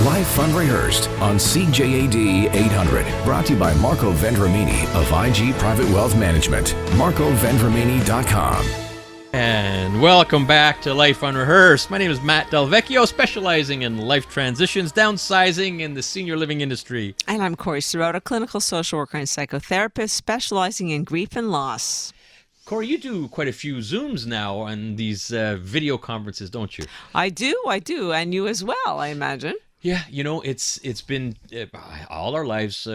Live Unrehearsed on CJAD 800. Brought to you by Marco Vendramini of IG Private Wealth Management. MarcoVendramini.com. And welcome back to Life Unrehearsed. My name is Matt Delvecchio, specializing in life transitions, downsizing in the senior living industry. And I'm Corey Sirota, clinical social worker and psychotherapist, specializing in grief and loss. Corey, you do quite a few Zooms now on these video conferences, don't you? I do. And you as well, I imagine. Yeah, it's been all our lives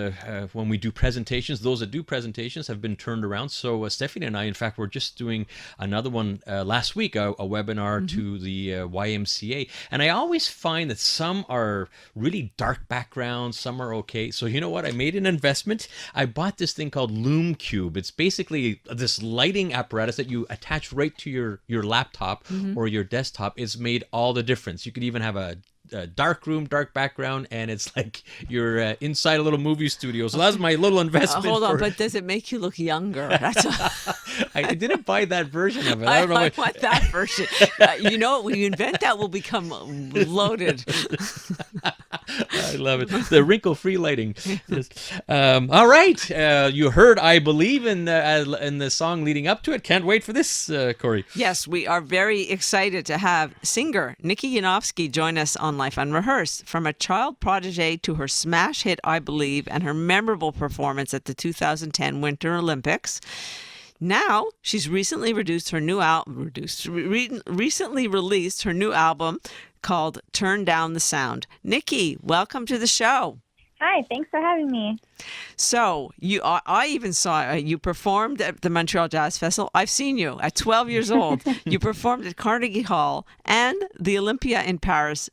when we do presentations. Those that do presentations have been turned around. So Stephanie and I, in fact, were just doing another one last week, a webinar to the YMCA. And I always find that some are really dark backgrounds, some are okay. So you know what? I made an investment. I bought this thing called Loom Cube. It's basically this lighting apparatus that you attach right to your laptop or your desktop. It's made all the difference. You could even have a dark room, dark background, and it's like you're inside a little movie studio. So that's my little investment. Hold on, but does it make you look younger? I didn't buy that version of it. I don't know. I want that version. You know, when you invent that, will become loaded. I love it. The wrinkle-free lighting. Yes. All right. You heard "I Believe" in the song leading up to it. Can't wait for this, Corey. Yes, we are very excited to have singer Nikki Yanofsky join us on Life Unrehearsed. From a child protege to her smash hit "I Believe" and her memorable performance at the 2010 Winter Olympics. Now, she's recently released her new album called Turn Down the Sound. Nikki, welcome to the show. Hi, thanks for having me. So, I even saw you performed at the Montreal Jazz Festival. I've seen you at 12 years old. You performed at Carnegie Hall and the Olympia in Paris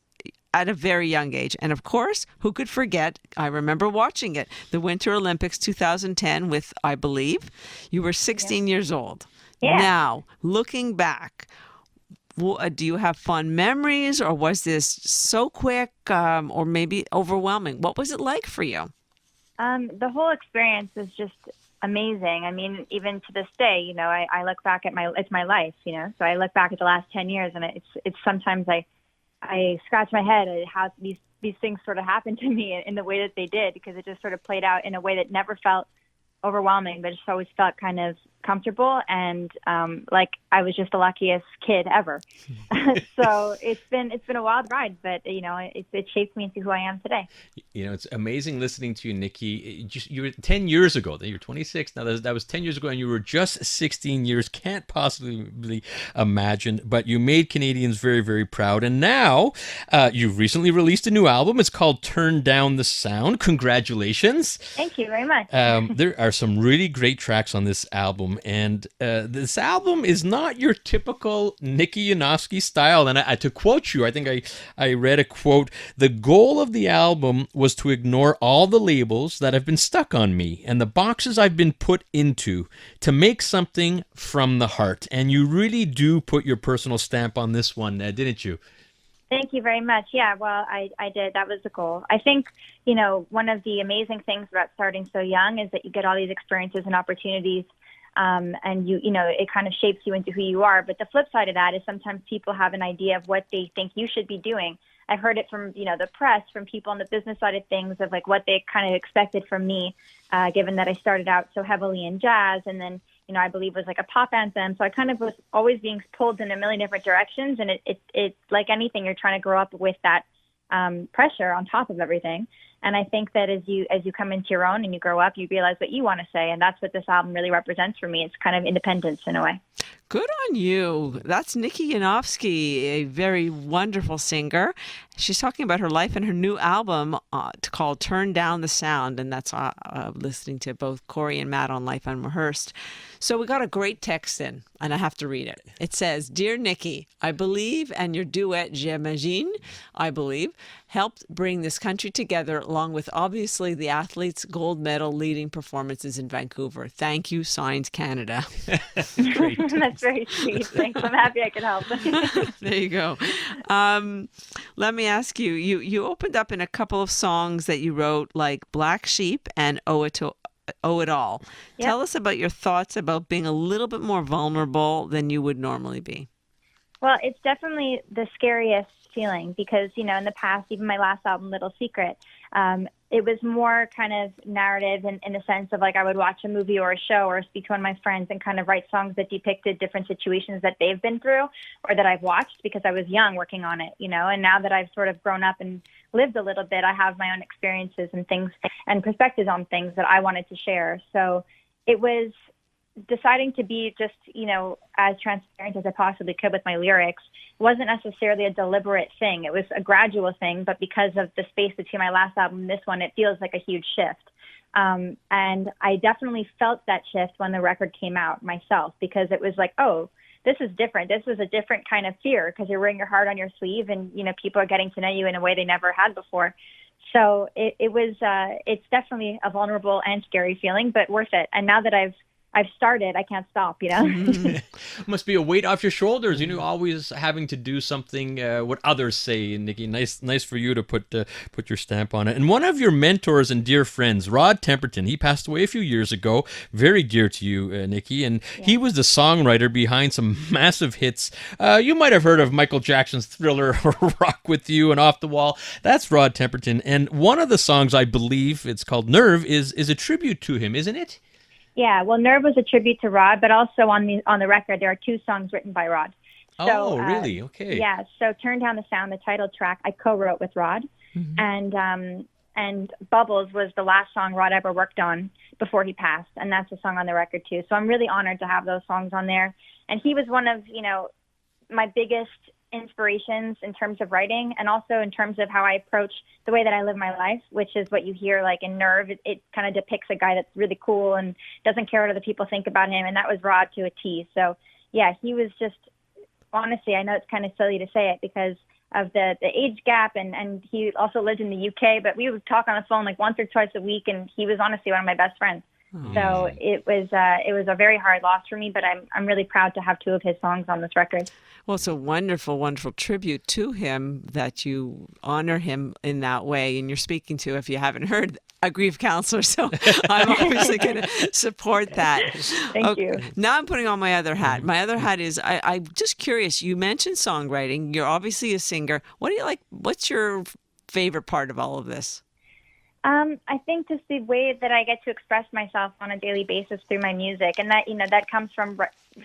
at a very young age. And of course, who could forget, I remember watching it, the Winter Olympics 2010 with I Believe. You were 16 years old. Yeah. Now, looking back, do you have fond memories, or was this so quick or maybe overwhelming? What was it like for you? The whole experience is just amazing. I mean, even to this day, I look back at it's my life, so I look back at the last 10 years and it's sometimes I scratch my head at how these things sort of happened to me in the way that they did, because it just sort of played out in a way that never felt overwhelming, but just always felt kind of comfortable and like I was just the luckiest kid ever. So it's been a wild ride, but it shaped me into who I am today. It's amazing listening to you, Nikki. You were 10 years ago. You're 26 now. That was 10 years ago, and you were just 16 years. Can't possibly imagine, but you made Canadians very, very proud. And now you've recently released a new album. It's called Turn Down the Sound. Congratulations. Thank you very much. There are some really great tracks on this album. And this album is not your typical Nikki Yanofsky style. And to quote you, I think I read a quote: "The goal of the album was to ignore all the labels that have been stuck on me and the boxes I've been put into to make something from the heart." And you really do put your personal stamp on this one, didn't you? Thank you very much. Yeah, well, I did. That was the goal. I think, one of the amazing things about starting so young is that you get all these experiences and opportunities. And it kind of shapes you into who you are. But the flip side of that is sometimes people have an idea of what they think you should be doing. I've heard it from, the press, from people on the business side of things, of like what they kind of expected from me, given that I started out so heavily in jazz, and then, I believe was like a pop anthem. So I kind of was always being pulled in a million different directions. And it's like anything, you're trying to grow up with that pressure on top of everything. And I think that as you come into your own and you grow up, you realize what you want to say. And that's what this album really represents for me. It's kind of independence in a way. Good on you. That's Nikki Yanofsky, a very wonderful singer. She's talking about her life and her new album called Turn Down the Sound. And that's listening to both Corey and Matt on Life Unrehearsed. So we got a great text in, and I have to read it. It says, "Dear Nikki, I believe, and your duet, J'imagine, I believe, helped bring this country together, along with obviously the athletes' gold medal leading performances in Vancouver. Thank you, signed Canada." Great. That's very sweet. Thanks. I'm happy I could help. There you go. Let me ask you, you opened up in a couple of songs that you wrote, like Black Sheep and Owe It All. Yep. Tell us about your thoughts about being a little bit more vulnerable than you would normally be. Well, it's definitely the scariest feeling because, in the past, even my last album, Little Secret, it was more kind of narrative in the sense of like I would watch a movie or a show or speak to one of my friends and kind of write songs that depicted different situations that they've been through or that I've watched because I was young working on it, and now that I've sort of grown up and lived a little bit, I have my own experiences and things and perspectives on things that I wanted to share. So it was deciding to be just, as transparent as I possibly could with my lyrics wasn't necessarily a deliberate thing. It was a gradual thing, but because of the space between my last album and this one, it feels like a huge shift. And I definitely felt that shift when the record came out myself, because it was like, oh, this is different. This was a different kind of fear because you're wearing your heart on your sleeve and, people are getting to know you in a way they never had before. So it's definitely a vulnerable and scary feeling, but worth it. And now that I've started, I can't stop, Must be a weight off your shoulders, always having to do something what others say. Nikki, nice for you to put your stamp on it. And one of your mentors and dear friends, Rod Temperton, he passed away a few years ago, very dear to you, Nikki, and he was the songwriter behind some massive hits. You might have heard of Michael Jackson's Thriller, Rock With You, and Off the Wall. That's Rod Temperton, and one of the songs, I believe it's called Nerve, is a tribute to him, isn't it? Yeah, well, Nerve was a tribute to Rod, but also on the record, there are 2 songs written by Rod. So, really? Okay. Yeah, so Turn Down the Sound, the title track, I co-wrote with Rod, and Bubbles was the last song Rod ever worked on before he passed, and that's a song on the record too. So I'm really honored to have those songs on there. And he was one of, my biggest inspirations in terms of writing and also in terms of how I approach the way that I live my life, which is what you hear like in Nerve. It kind of depicts a guy that's really cool and doesn't care what other people think about him. And that was Rod to a T. So yeah, he was just, honestly, I know it's kind of silly to say it because of the age gap and he also lived in the UK, but we would talk on the phone like once or twice a week and he was honestly one of my best friends. So it was a very hard loss for me, but I'm really proud to have 2 of his songs on this record. Well, it's a wonderful, wonderful tribute to him that you honor him in that way. And you're speaking to, if you haven't heard, a grief counselor. So I'm obviously going to support that. Thank you. Now I'm putting on my other hat. My other hat is I'm just curious. You mentioned songwriting. You're obviously a singer. What do you like? What's your favorite part of all of this? I think just the way that I get to express myself on a daily basis through my music, and that that comes from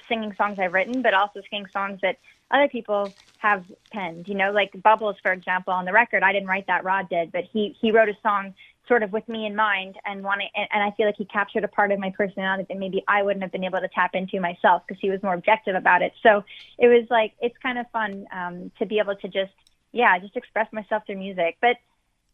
singing songs I've written, but also singing songs that other people have penned. Like Bubbles, for example, on the record. I didn't write that; Rod did, but he wrote a song sort of with me in mind, and I feel like he captured a part of my personality that maybe I wouldn't have been able to tap into myself because he was more objective about it. So it was like it's kind of fun to be able to just express myself through music, but.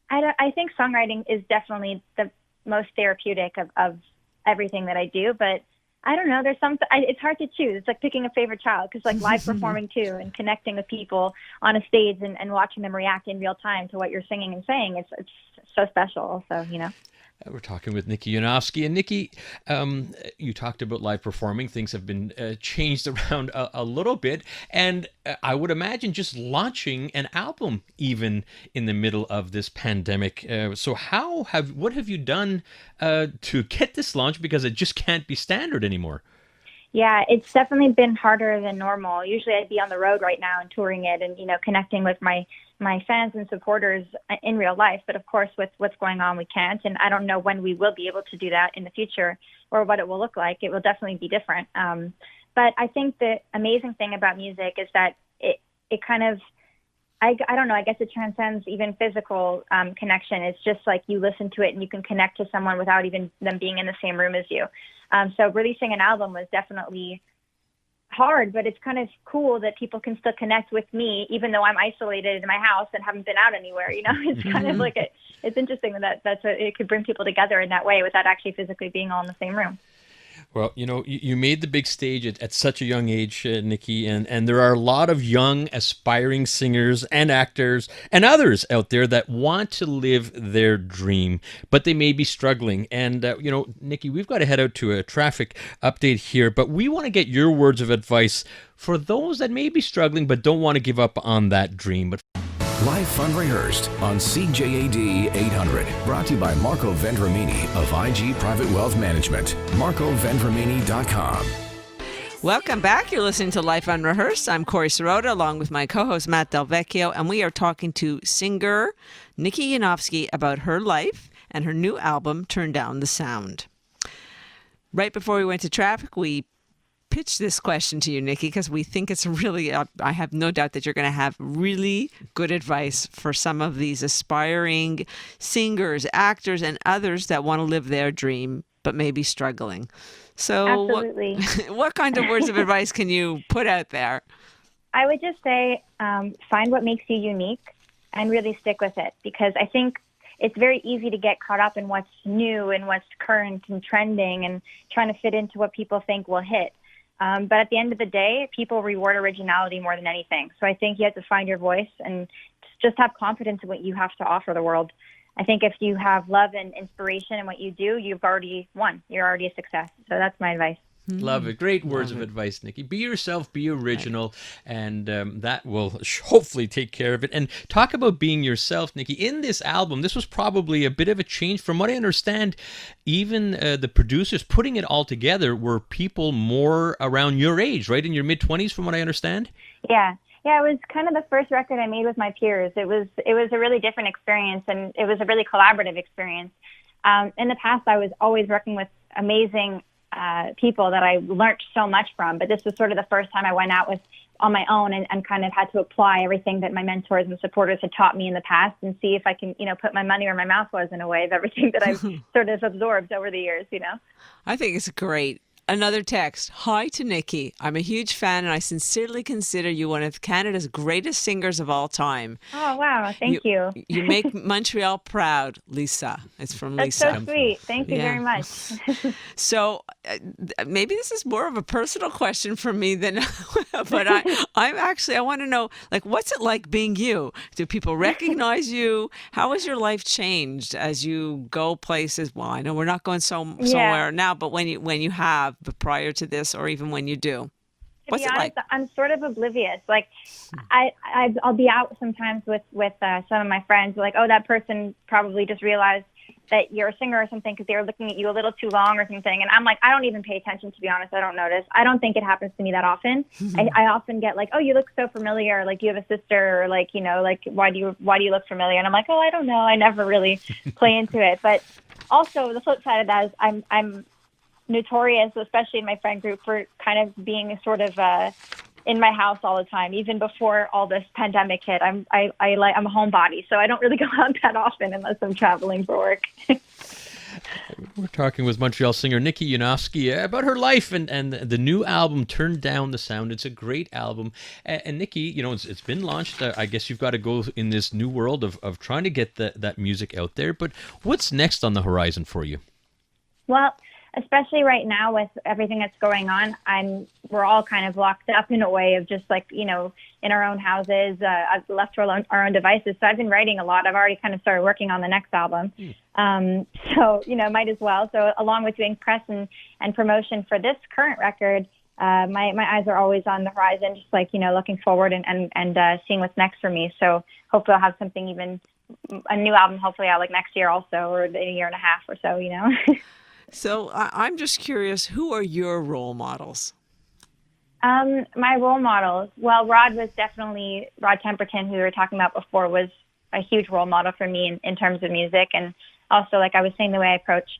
I think songwriting is definitely the most therapeutic of everything that I do, but I don't know. There's it's hard to choose. It's like picking a favorite child because like live performing too and connecting with people on a stage and watching them react in real time to what you're singing and saying. It's so special also, We're talking with Nikki Yanofsky. And Nikki, you talked about live performing. Things have been changed around a little bit. And I would imagine just launching an album even in the middle of this pandemic. So what have you done to get this launch? Because it just can't be standard anymore. Yeah, it's definitely been harder than normal. Usually I'd be on the road right now and touring it and, connecting with my fans and supporters in real life. But of course, with what's going on, we can't. And I don't know when we will be able to do that in the future or what it will look like. It will definitely be different. But I think the amazing thing about music is that it kind of, I don't know, I guess it transcends even physical connection. It's just like you listen to it and you can connect to someone without even them being in the same room as you. So releasing an album was definitely hard, but it's kind of cool that people can still connect with me, even though I'm isolated in my house and haven't been out anywhere. It's kind of like it's interesting that it could bring people together in that way without actually physically being all in the same room. Well, you made the big stage at such a young age, Nikki, and there are a lot of young, aspiring singers and actors and others out there that want to live their dream, but they may be struggling. And, Nikki, we've got to head out to a traffic update here, but we want to get your words of advice for those that may be struggling but don't want to give up on that dream. But Live Fund Rehearsed on CJAD 800. Brought to you by Marco Vendramini of IG Private Wealth Management. MarcoVendramini.com. Welcome back. You're listening to Life Unrehearsed. I'm Corey Sirota along with my co-host Matt Del Vecchio, and we are talking to singer Nikki Yanofsky about her life and her new album, Turn Down the Sound. Right before we went to traffic, we pitched this question to you, Nikki, because we think it's really, I have no doubt that you're going to have really good advice for some of these aspiring singers, actors, and others that want to live their dream but may be struggling. So Absolutely. what kind of words of advice can you put out there? I would just say find what makes you unique and really stick with it, because I think it's very easy to get caught up in what's new and what's current and trending and trying to fit into what people think will hit. But at the end of the day, people reward originality more than anything. So I think you have to find your voice and just have confidence in what you have to offer the world. I think if you have love and inspiration in what you do, you've already won. You're already a success. So that's my advice. Love it. Great words of advice, Nikki. Be yourself, be original, and that will hopefully take care of it. And talk about being yourself, Nikki. In this album, this was probably a bit of a change. From what I understand, even the producers putting it all together were people more around your age, right? In your mid-20s, from what I understand? Yeah. Yeah, it was kind of the first record I made with my peers. It was a really different experience, and it was a really collaborative experience. In the past, I was always working with amazing people that I learned so much from, but this was sort of the first time I went out on my own and kind of had to apply everything that my mentors and supporters had taught me in the past and see if I can, put my money where my mouth was in a way of everything that I've sort of absorbed over the years, I think it's great. Another text. Hi to Nikki. I'm a huge fan and I sincerely consider you one of Canada's greatest singers of all time. Oh, wow. Thank you. You make Montreal proud, Lisa. It's from That's Lisa. so sweet. Thank you very much. So maybe this is more of a personal question for me than, but I want to know, what's it like being you? Do people recognize you? How has your life changed as you go places? Well, I know we're not going somewhere now, but when you have, but prior to this, or even when you do, what's it like? I'm sort of oblivious. I'll be out sometimes with some of my friends. Like, oh, that person probably just realized that you're a singer or something because they were looking at you a little too long or something. And I'm like, I don't even pay attention, to be honest. I don't notice. I don't think it happens to me that often. I often get like, oh, you look so familiar. Like, you have a sister, or why do you look familiar? And I'm like, oh, I don't know. I never really play into it. But also the flip side of that is I'm notorious, especially in my friend group, for kind of being sort of in my house all the time. Even before all this pandemic hit, I'm a homebody, so I don't really go out that often unless I'm traveling for work. We're talking with Montreal singer Nikki Yanofsky about her life and the new album, Turn Down the Sound. It's a great album. And Nikki, it's been launched. I guess you've got to go in this new world of trying to get that music out there. But what's next on the horizon for you? Well, especially right now with everything that's going on, we're all kind of locked up in a way of just in our own houses, left to our own devices. So I've been writing a lot. I've already kind of started working on the next album. So, might as well. So along with doing press and promotion for this current record, my eyes are always on the horizon, just looking forward and seeing what's next for me. So hopefully I'll have something, a new album, hopefully out next year also, or a year and a half or so, So I'm just curious, who are your role models? My role models, well, Rod Temperton, who we were talking about before, was a huge role model for me in terms of music. And also, like I was saying, the way I approach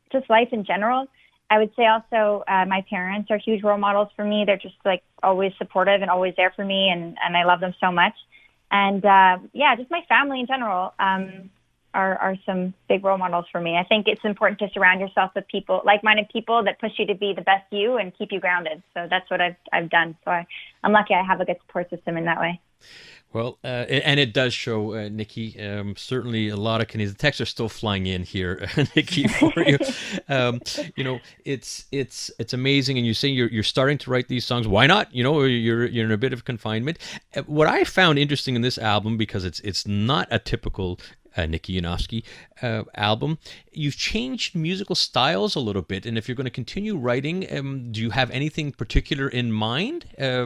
just life in general. I would say also my parents are huge role models for me. They're just always supportive and always there for me. And I love them so much. And just my family in general. Are some big role models for me. I think it's important to surround yourself with people, like-minded people that push you to be the best you and keep you grounded. So that's what I've done. So I'm lucky I have a good support system in that way. Well, and it does show, Nikki. Certainly, a lot of Canadians. The texts are still flying in here, Nikki, for you. It's amazing, and you say you're starting to write these songs. Why not? You're in a bit of confinement. What I found interesting in this album, because it's not a typical Nikki Yanofsky album, you've changed musical styles a little bit, and if you're going to continue writing, do you have anything particular in mind?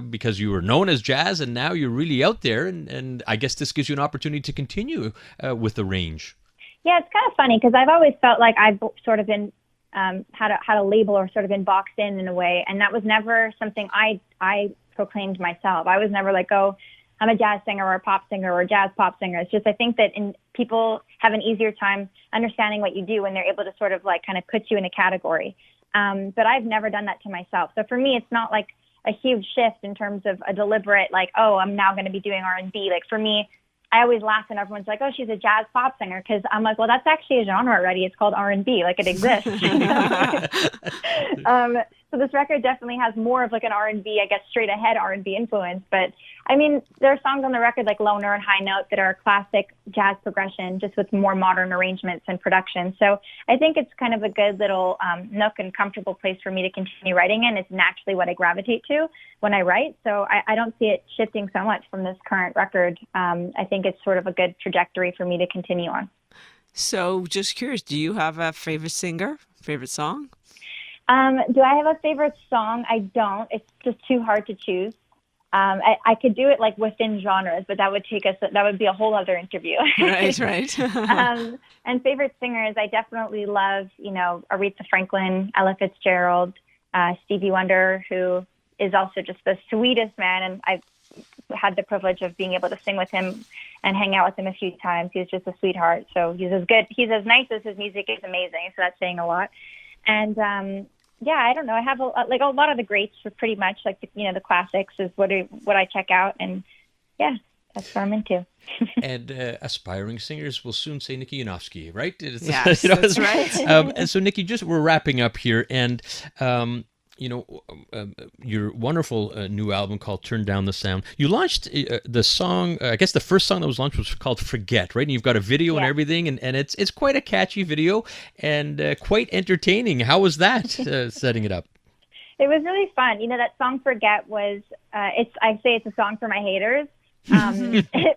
Because you were known as jazz, and now you're really out there, and I guess this gives you an opportunity to continue with the range. Yeah, it's kind of funny because I've always felt like I've sort of been had a label or sort of been boxed in a way. And that was never something I proclaimed myself. I was never like, oh, I'm a jazz singer or a pop singer or a jazz pop singer. It's just, I think that people have an easier time understanding what you do when they're able to sort of like kind of put you in a category. But I've never done that to myself. So for me, it's not like a huge shift in terms of a deliberate, like, oh, I'm now going to be doing R&B. Like for me, I always laugh when everyone's like, oh, she's a jazz pop singer. Cause I'm like, well, that's actually a genre already. It's called R&B. Like it exists. So this record definitely has more of like an R&B, I guess, straight ahead R&B influence. But I mean, there are songs on the record like Loner and High Note that are classic jazz progression, just with more modern arrangements and production. So I think it's kind of a good little nook and comfortable place for me to continue writing in. It's naturally what I gravitate to when I write. So I don't see it shifting so much from this current record. I think it's sort of a good trajectory for me to continue on. So just curious, do you have a favorite singer, favorite song? Do I have a favorite song? I don't. It's just too hard to choose. I could do it like within genres, but that would be a whole other interview. Right. And favorite singers, I definitely love, Aretha Franklin, Ella Fitzgerald, Stevie Wonder, who is also just the sweetest man. And I've had the privilege of being able to sing with him and hang out with him a few times. He's just a sweetheart. So he's as nice as his music is amazing. So that's saying a lot. And, I don't know. I have a lot of the greats are pretty much like the classics is what I check out, and that's what I'm into. And aspiring singers will soon say Nikki Yanofsky, right? Yes, that's right. And so, Nikki, we're wrapping up here, and your wonderful new album called Turn Down the Sound. You launched the song, I guess the first song that was launched was called Forget, right? And you've got a video and everything, and it's quite a catchy video and quite entertaining. How was that setting it up? It was really fun. That song Forget was, I say it's a song for my haters.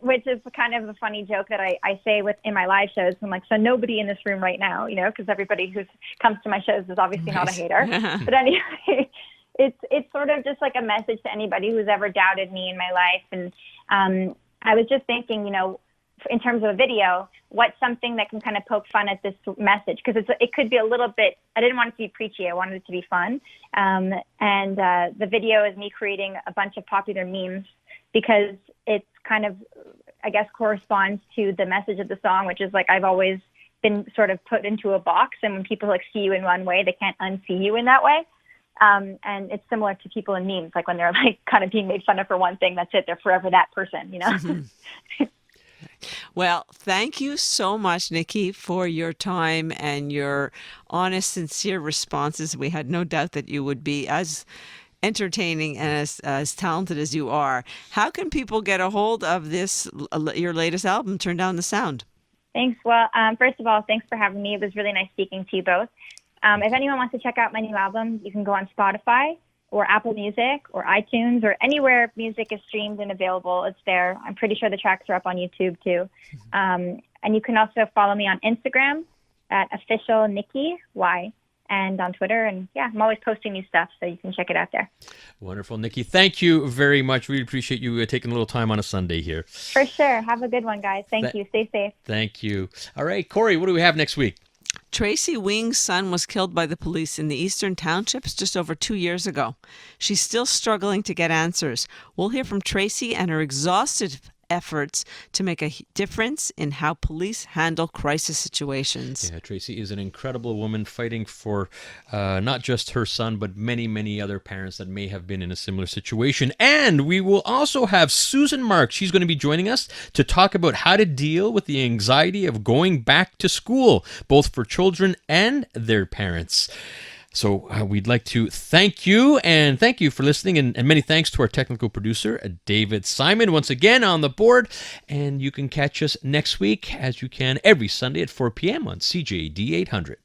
Which is kind of a funny joke that I say in my live shows. I'm like, so nobody in this room right now, because everybody who comes to my shows is obviously not a hater. But anyway, it's sort of just like a message to anybody who's ever doubted me in my life. And I was just thinking, in terms of a video, what's something that can kind of poke fun at this message? Because it could be a little bit, I didn't want it to be preachy. I wanted it to be fun. And the video is me creating a bunch of popular memes, because it's kind of, I guess, corresponds to the message of the song, which is like, I've always been sort of put into a box, and when people like see you in one way, they can't unsee you in that way. And it's similar to people in memes, like when they're like kind of being made fun of for one thing, that's it, they're forever that person, Well, thank you so much, Nikki, for your time and your honest, sincere responses. We had no doubt that you would be as entertaining and as talented as you are. How can people get a hold of this, your latest album, Turn Down the Sound? Thanks. Well, first of all, thanks for having me. It was really nice speaking to you both. If anyone wants to check out my new album, you can go on Spotify or Apple Music or iTunes or anywhere music is streamed and available. It's there. I'm pretty sure the tracks are up on YouTube too. And you can also follow me on Instagram at official Nikki Y. And on Twitter. And I'm always posting new stuff, so you can check it out there. Wonderful, Nikki. Thank you very much. Really appreciate you taking a little time on a Sunday here. For sure. Have a good one, guys. Thank you. Stay safe. Thank you. All right, Corey, what do we have next week? Tracy Wing's son was killed by the police in the Eastern Townships just over 2 years ago. She's still struggling to get answers. We'll hear from Tracy and her exhausted efforts to make a difference in how police handle crisis situations. Yeah, Tracy is an incredible woman fighting for not just her son, but many, many other parents that may have been in a similar situation. And we will also have Susan Marks. She's going to be joining us to talk about how to deal with the anxiety of going back to school, both for children and their parents. So we'd like to thank you, and thank you for listening, and many thanks to our technical producer, David Simon, once again on the board. And you can catch us next week, as you can every Sunday at 4 p.m. on CJAD 800.